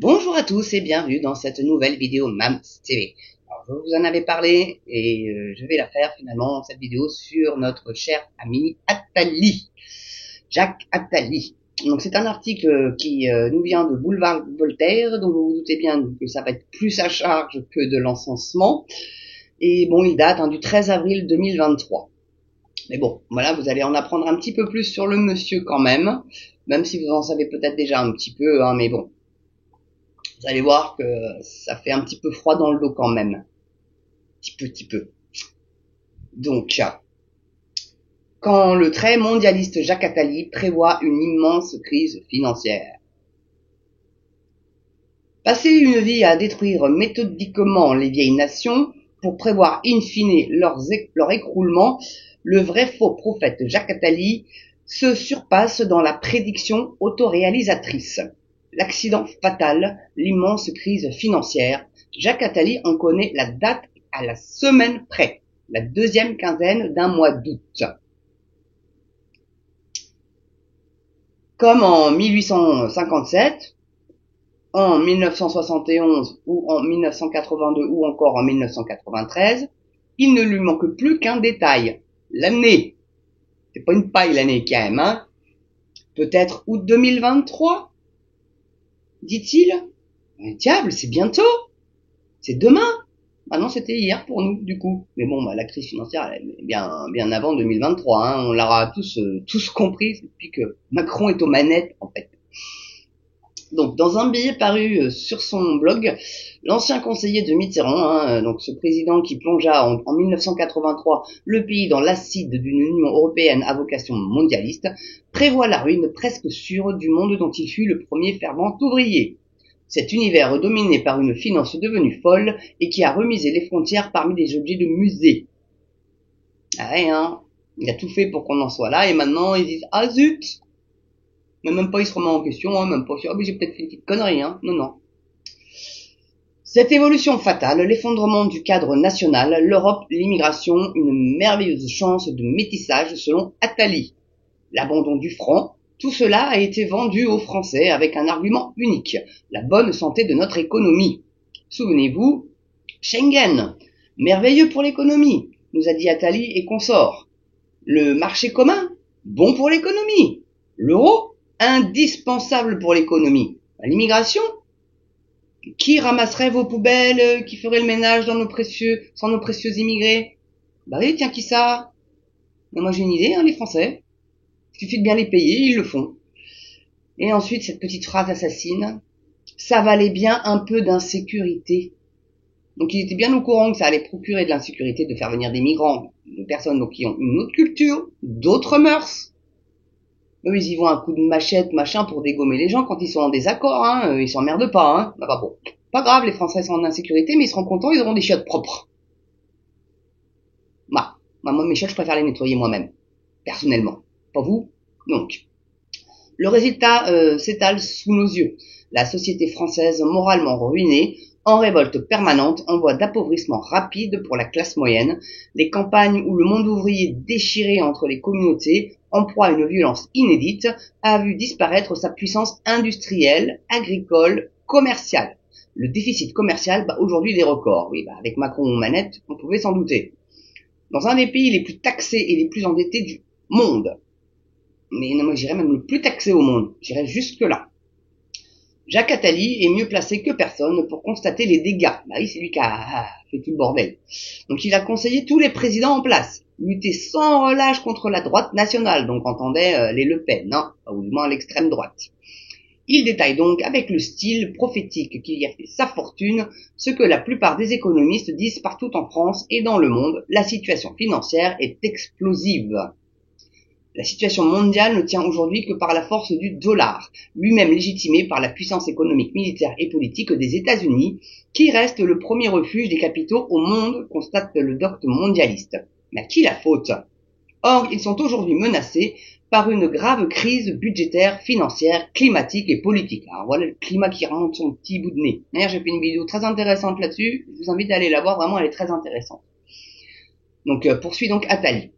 Bonjour à tous et bienvenue dans cette nouvelle vidéo Mams TV. Alors, je vous en avais parlé et je vais la faire finalement, cette vidéo, sur notre cher ami Attali, Jacques Attali. Donc c'est un article qui nous vient de Boulevard Voltaire, donc vous vous doutez bien que ça va être plus à charge que de l'encensement. Et bon, il date du 13 avril 2023. Mais bon, voilà, vous allez en apprendre un petit peu plus sur le monsieur quand même si vous en savez peut-être déjà un petit peu, mais bon. Vous allez voir que ça fait un petit peu froid dans le dos quand même. Petit peu. Donc, quand le très mondialiste Jacques Attali prévoit une immense crise financière. Passer une vie à détruire méthodiquement les vieilles nations pour prévoir in fine leur écroulement, le vrai faux prophète Jacques Attali se surpasse dans la prédiction autoréalisatrice. L'accident fatal, l'immense crise financière, Jacques Attali en connaît la date à la semaine près, la deuxième quinzaine d'un mois d'août. Comme en 1857, en 1971 ou en 1982 ou encore en 1993, il ne lui manque plus qu'un détail, l'année. C'est pas une paille l'année quand même, hein. Peut-être août 2023, dit-il. Mais diable, c'est bientôt. C'est demain. Ah non, c'était hier pour nous, du coup. Mais bon, la crise financière, elle est bien avant 2023, hein. On l'aura tous compris depuis que Macron est aux manettes, en fait. Donc, dans un billet paru sur son blog, l'ancien conseiller de Mitterrand, donc ce président qui plongea en 1983 le pays dans l'acide d'une Union européenne à vocation mondialiste, prévoit la ruine presque sûre du monde dont il fut le premier fervent ouvrier. Cet univers dominé par une finance devenue folle et qui a remisé les frontières parmi des objets de musée. Ah ouais, hein, il a tout fait pour qu'on en soit là et maintenant ils disent « Ah zut !» Mais même pas il se remet en question, même pas sûr, j'ai peut-être fait une petite connerie, non. Cette évolution fatale, l'effondrement du cadre national, l'Europe, l'immigration, une merveilleuse chance de métissage selon Attali. L'abandon du franc, tout cela a été vendu aux Français avec un argument unique, la bonne santé de notre économie. Souvenez-vous, Schengen, merveilleux pour l'économie, nous a dit Attali et consorts. Le marché commun, bon pour l'économie. L'euro, indispensable pour l'économie. L'immigration, qui ramasserait vos poubelles, qui ferait le ménage sans nos précieux immigrés? Bah oui, tiens, qui ça? Mais moi j'ai une idée, les Français. Il suffit de bien les payer, ils le font. Et ensuite, cette petite phrase assassine, ça valait bien un peu d'insécurité. Donc il était bien au courant que ça allait procurer de l'insécurité de faire venir des migrants, de personnes donc, qui ont une autre culture, d'autres mœurs. Eux, ils y vont un coup de machette, machin, pour dégommer les gens quand ils sont en désaccord, ils s'emmerdent pas, Bah bon, pas grave, les Français sont en insécurité, mais ils seront contents, ils auront des chiottes propres. Moi, mes chiottes, je préfère les nettoyer moi-même, personnellement. Pas vous? Donc, le résultat s'étale sous nos yeux. La société française, moralement ruinée, en révolte permanente, en voie d'appauvrissement rapide pour la classe moyenne, les campagnes où le monde ouvrier déchiré entre les communautés, en proie à une violence inédite, a vu disparaître sa puissance industrielle, agricole, commerciale. Le déficit commercial bat aujourd'hui des records. Oui, avec Macron aux manettes, on pouvait s'en douter. Dans un des pays les plus taxés et les plus endettés du monde. Mais non, moi j'irais même le plus taxé au monde. J'irais jusque là. Jacques Attali est mieux placé que personne pour constater les dégâts. Bah oui, c'est lui qui a fait tout le bordel. Donc il a conseillé tous les présidents en place. Lutter sans relâche contre la droite nationale, donc entendait les Le Pen, ou du moins l'extrême droite. Il détaille donc avec le style prophétique qui y a fait sa fortune ce que la plupart des économistes disent partout en France et dans le monde, la situation financière est explosive. La situation mondiale ne tient aujourd'hui que par la force du dollar, lui-même légitimé par la puissance économique, militaire et politique des États-Unis, qui reste le premier refuge des capitaux au monde, constate le docte mondialiste. Mais à qui la faute? Or, ils sont aujourd'hui menacés par une grave crise budgétaire, financière, climatique et politique. Alors voilà le climat qui remonte son petit bout de nez. D'ailleurs, j'ai fait une vidéo très intéressante là-dessus, je vous invite à aller la voir, vraiment elle est très intéressante. Donc, poursuit donc Attali.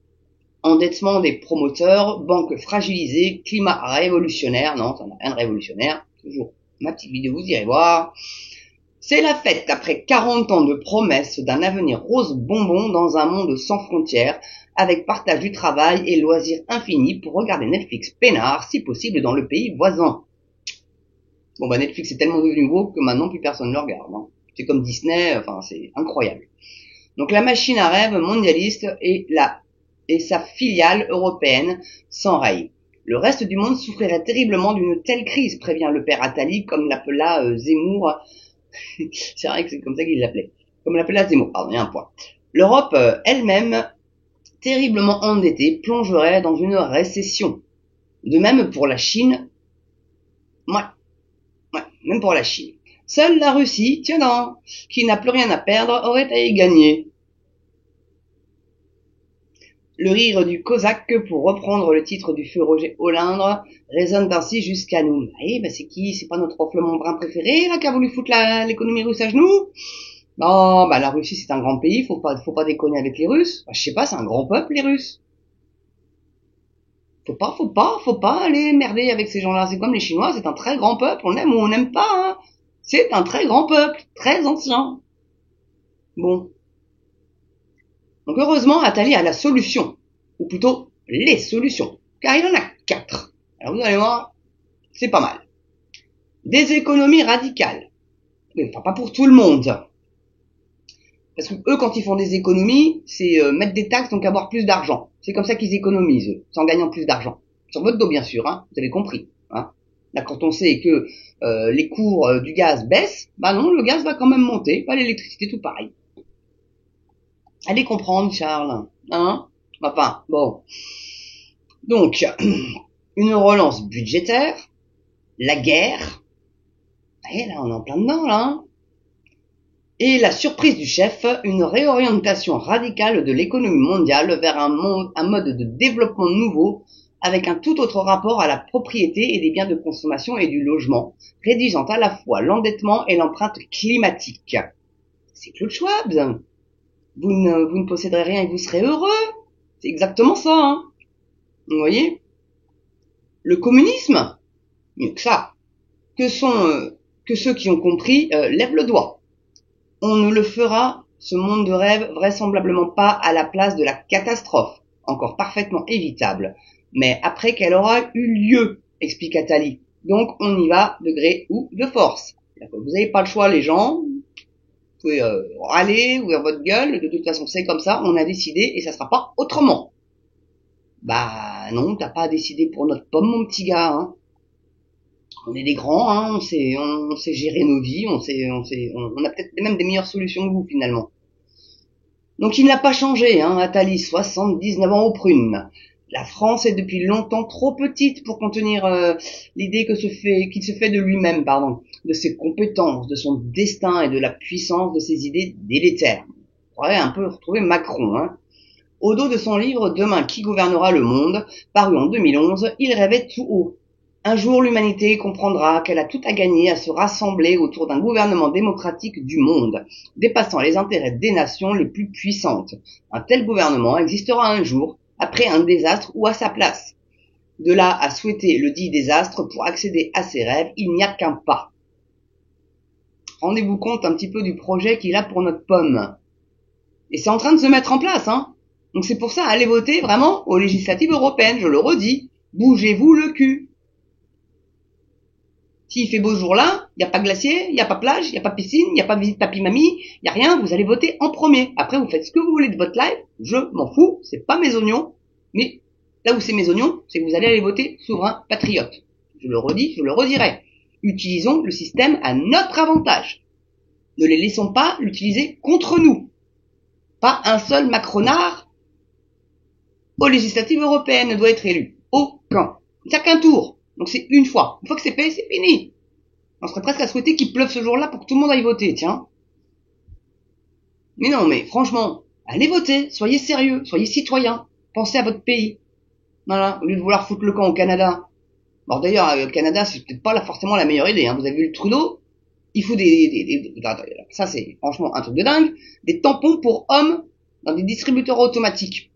Endettement des promoteurs, banques fragilisées, climat révolutionnaire, non, ça n'a rien de révolutionnaire, toujours ma petite vidéo, vous irez voir. C'est la fête après 40 ans de promesses d'un avenir rose bonbon dans un monde sans frontières, avec partage du travail et loisirs infinis pour regarder Netflix peinard, si possible dans le pays voisin. Bon bah Netflix est tellement devenu gros que maintenant plus personne ne le regarde. Hein. C'est comme Disney, enfin c'est incroyable. Donc la machine à rêve mondialiste et sa filiale européenne s'enraye. Le reste du monde souffrirait terriblement d'une telle crise, prévient le père Attali, comme l'appela Zemmour. C'est vrai que c'est comme ça qu'il l'appelait. Comme l'appela Zemmour, pardon, il y a un point. L'Europe elle-même, terriblement endettée, plongerait dans une récession. De même pour la Chine. Ouais, même pour la Chine. Seule la Russie, tiens donc, qui n'a plus rien à perdre, aurait à y gagner. Le rire du cosaque, pour reprendre le titre du feu Roger Olindre, résonne ainsi jusqu'à nous. Eh ben c'est qui? C'est pas notre Flemond brun préféré, là, qui a voulu foutre l'économie russe à genoux? Non, bah la Russie c'est un grand pays, faut pas déconner avec les Russes. Bah, je sais pas, c'est un grand peuple les Russes. Faut pas aller merder avec ces gens-là. C'est comme les Chinois, c'est un très grand peuple, on aime ou on n'aime pas, hein. C'est un très grand peuple, très ancien. Bon. Donc heureusement, Attali a la solution, ou plutôt les solutions, car il en a 4. Alors vous allez voir, c'est pas mal. Des économies radicales, mais enfin pas pour tout le monde. Parce que eux, quand ils font des économies, c'est mettre des taxes, donc avoir plus d'argent. C'est comme ça qu'ils économisent, eux, en gagnant plus d'argent. Sur votre dos, bien sûr, hein, vous avez compris. Hein. Là, quand on sait que les cours du gaz baissent, bah non, le gaz va quand même monter, pas l'électricité, tout pareil. Allez comprendre, Charles. Hein? Enfin, bon. Donc, une relance budgétaire, la guerre. Et là, on est en plein dedans, là. Hein. Et la surprise du chef, une réorientation radicale de l'économie mondiale vers un mode de développement nouveau, avec un tout autre rapport à la propriété et des biens de consommation et du logement, réduisant à la fois l'endettement et l'empreinte climatique. C'est Claude Schwab. Vous ne posséderez rien et vous serez heureux. C'est exactement ça, hein. Vous voyez? Le communisme, mieux que ça. Que ceux qui ont compris lèvent le doigt. On ne le fera, ce monde de rêve, vraisemblablement pas à la place de la catastrophe, encore parfaitement évitable, mais après qu'elle aura eu lieu, explique Attali. Donc on y va de gré ou de force. Vous n'avez pas le choix, les gens. Vous pouvez râler, ouvrir votre gueule, de toute façon c'est comme ça, on a décidé et ça sera pas autrement. Bah non, t'as pas à décider pour notre pomme, mon petit gars. Hein. On est des grands, hein, on sait gérer nos vies, on a peut-être même des meilleures solutions que vous finalement. Donc il n'a pas changé, hein, Attali, 79 ans aux prunes. La France est depuis longtemps trop petite pour contenir l'idée qu'il se fait de lui-même, de ses compétences, de son destin et de la puissance de ses idées délétères. On pourrait un peu retrouver Macron, hein. Au dos de son livre Demain qui gouvernera le monde, paru en 2011, il rêvait tout haut. Un jour, l'humanité comprendra qu'elle a tout à gagner à se rassembler autour d'un gouvernement démocratique du monde, dépassant les intérêts des nations les plus puissantes. Un tel gouvernement existera un jour, après un désastre ou à sa place. De là à souhaiter le dit désastre pour accéder à ses rêves, il n'y a qu'un pas. Rendez-vous compte un petit peu du projet qu'il a pour notre pomme. Et c'est en train de se mettre en place, hein. Donc c'est pour ça, allez voter vraiment aux législatives européennes, je le redis. Bougez-vous le cul. S'il fait beau ce jour-là, il n'y a pas glacier, il n'y a pas plage, il n'y a pas piscine, il n'y a pas visite papy-mamie, il n'y a rien, vous allez voter en premier. Après, vous faites ce que vous voulez de votre live, je m'en fous, c'est pas mes oignons, mais là où c'est mes oignons, c'est que vous allez aller voter souverain patriote. Je le redis, je le redirai. Utilisons le système à notre avantage. Ne les laissons pas l'utiliser contre nous. Pas un seul macronard aux législatives européennes ne doit être élu. Aucun. Il n'y a qu'un tour. Donc c'est une fois. Une fois que c'est fait, c'est fini. On serait presque à souhaiter qu'il pleuve ce jour-là pour que tout le monde aille voter, tiens. Mais non, mais franchement, allez voter, soyez sérieux, soyez citoyens, pensez à votre pays. Voilà, au lieu de vouloir foutre le camp au Canada. Bon d'ailleurs, le Canada, c'est peut-être pas forcément la meilleure idée, hein. Vous avez vu le Trudeau, il fout ça c'est franchement un truc de dingue, des tampons pour hommes dans des distributeurs automatiques.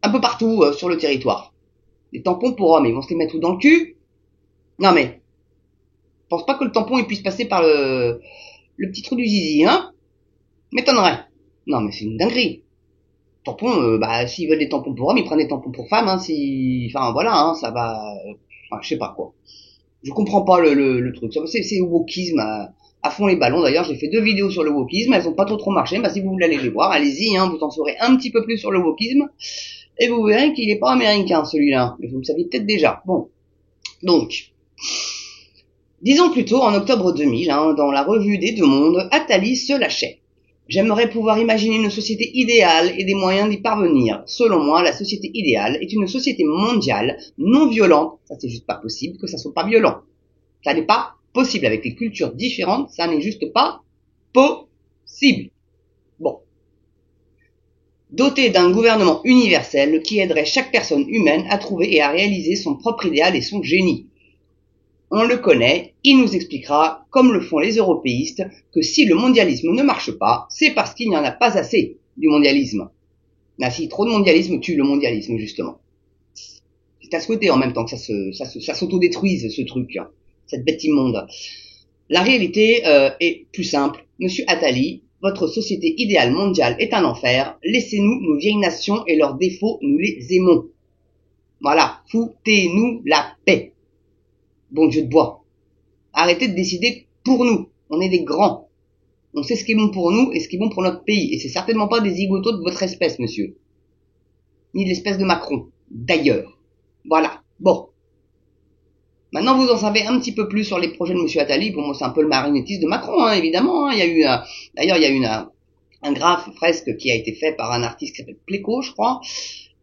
Un peu partout sur le territoire. Des tampons pour hommes, ils vont se les mettre tout dans le cul. Non mais, pense pas que le tampon il puisse passer par le petit trou du zizi, hein. M'étonnerait. Non, mais c'est une dinguerie. Tampons, bah, s'ils veulent des tampons pour hommes, ils prennent des tampons pour femmes, hein, enfin, voilà, hein, ça va, enfin, je sais pas, quoi. Je comprends pas le truc. C'est le wokisme à fond les ballons. D'ailleurs, j'ai fait 2 vidéos sur le wokisme, elles ont pas trop marché. Bah, si vous voulez aller les voir, allez-y, hein, vous en saurez un petit peu plus sur le wokisme. Et vous verrez qu'il est pas américain, celui-là. Mais vous le saviez peut-être déjà. Bon. Donc. Disons plutôt en octobre 2000, hein, dans la revue des Deux Mondes, Attali se lâchait. J'aimerais pouvoir imaginer une société idéale et des moyens d'y parvenir. Selon moi, la société idéale est une société mondiale, non violente. Ça, c'est juste pas possible que ça soit pas violent. Ça n'est pas possible avec les cultures différentes. Ça n'est juste pas possible. Bon. Doté d'un gouvernement universel qui aiderait chaque personne humaine à trouver et à réaliser son propre idéal et son génie. On le connaît, il nous expliquera, comme le font les européistes, que si le mondialisme ne marche pas, c'est parce qu'il n'y en a pas assez du mondialisme. Ah si, trop de mondialisme tue le mondialisme, justement. C'est à souhaiter en même temps que ça s'autodétruise, ce truc, hein, cette bête immonde. La réalité est plus simple. Monsieur Attali, votre société idéale mondiale est un enfer. Laissez-nous nos vieilles nations et leurs défauts, nous les aimons. Voilà, foutez-nous la paix. Bon Dieu de bois. Arrêtez de décider pour nous. On est des grands. On sait ce qui est bon pour nous et ce qui est bon pour notre pays. Et c'est certainement pas des zigotos de votre espèce, monsieur. Ni de l'espèce de Macron. D'ailleurs. Voilà. Bon. Maintenant, vous en savez un petit peu plus sur les projets de monsieur Attali. Pour moi, c'est un peu le marionnettiste de Macron, hein, évidemment. Hein. D'ailleurs, il y a eu un graphe fresque qui a été fait par un artiste qui s'appelle Pléco, je crois.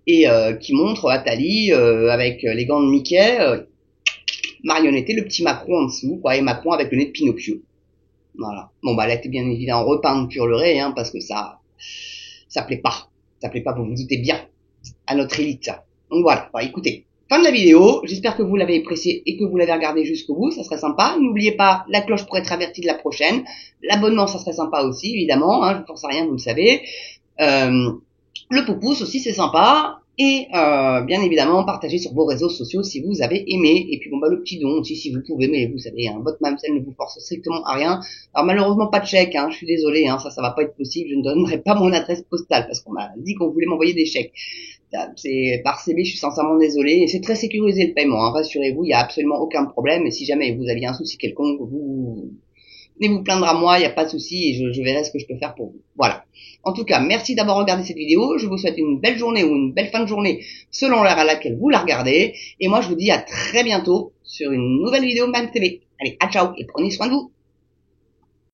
Et qui montre Attali avec les gants de Mickey. Marionnetté, le petit Macron en dessous, quoi, et Macron avec le nez de Pinocchio. Voilà. Bon, bah, elle a été bien évidemment repeinte purlurée, hein, parce que ça plaît pas. Ça plaît pas, vous vous doutez bien, à notre élite. Donc voilà. Bah, écoutez, fin de la vidéo. J'espère que vous l'avez apprécié et que vous l'avez regardé jusqu'au bout. Ça serait sympa. N'oubliez pas la cloche pour être averti de la prochaine. L'abonnement, ça serait sympa aussi, évidemment, hein, je ne force à rien, vous le savez. Le pouce aussi, c'est sympa. Et bien évidemment, partagez sur vos réseaux sociaux si vous avez aimé. Et puis bon, bah, le petit don aussi si vous pouvez, mais vous savez, hein, votre mamselle ne vous force strictement à rien. Alors malheureusement, pas de chèque, hein, je suis désolé, hein, ça va pas être possible. Je ne donnerai pas mon adresse postale parce qu'on m'a dit qu'on voulait m'envoyer des chèques. C'est par CB, je suis sincèrement désolé. Et c'est très sécurisé le paiement, hein, rassurez-vous, il n'y a absolument aucun problème. Et si jamais vous aviez un souci quelconque, venez vous plaindre à moi, il n'y a pas de souci, et je verrai ce que je peux faire pour vous. Voilà. En tout cas, merci d'avoir regardé cette vidéo. Je vous souhaite une belle journée ou une belle fin de journée selon l'heure à laquelle vous la regardez. Et moi, je vous dis à très bientôt sur une nouvelle vidéo MAM TV. Allez, à ciao et prenez soin de vous.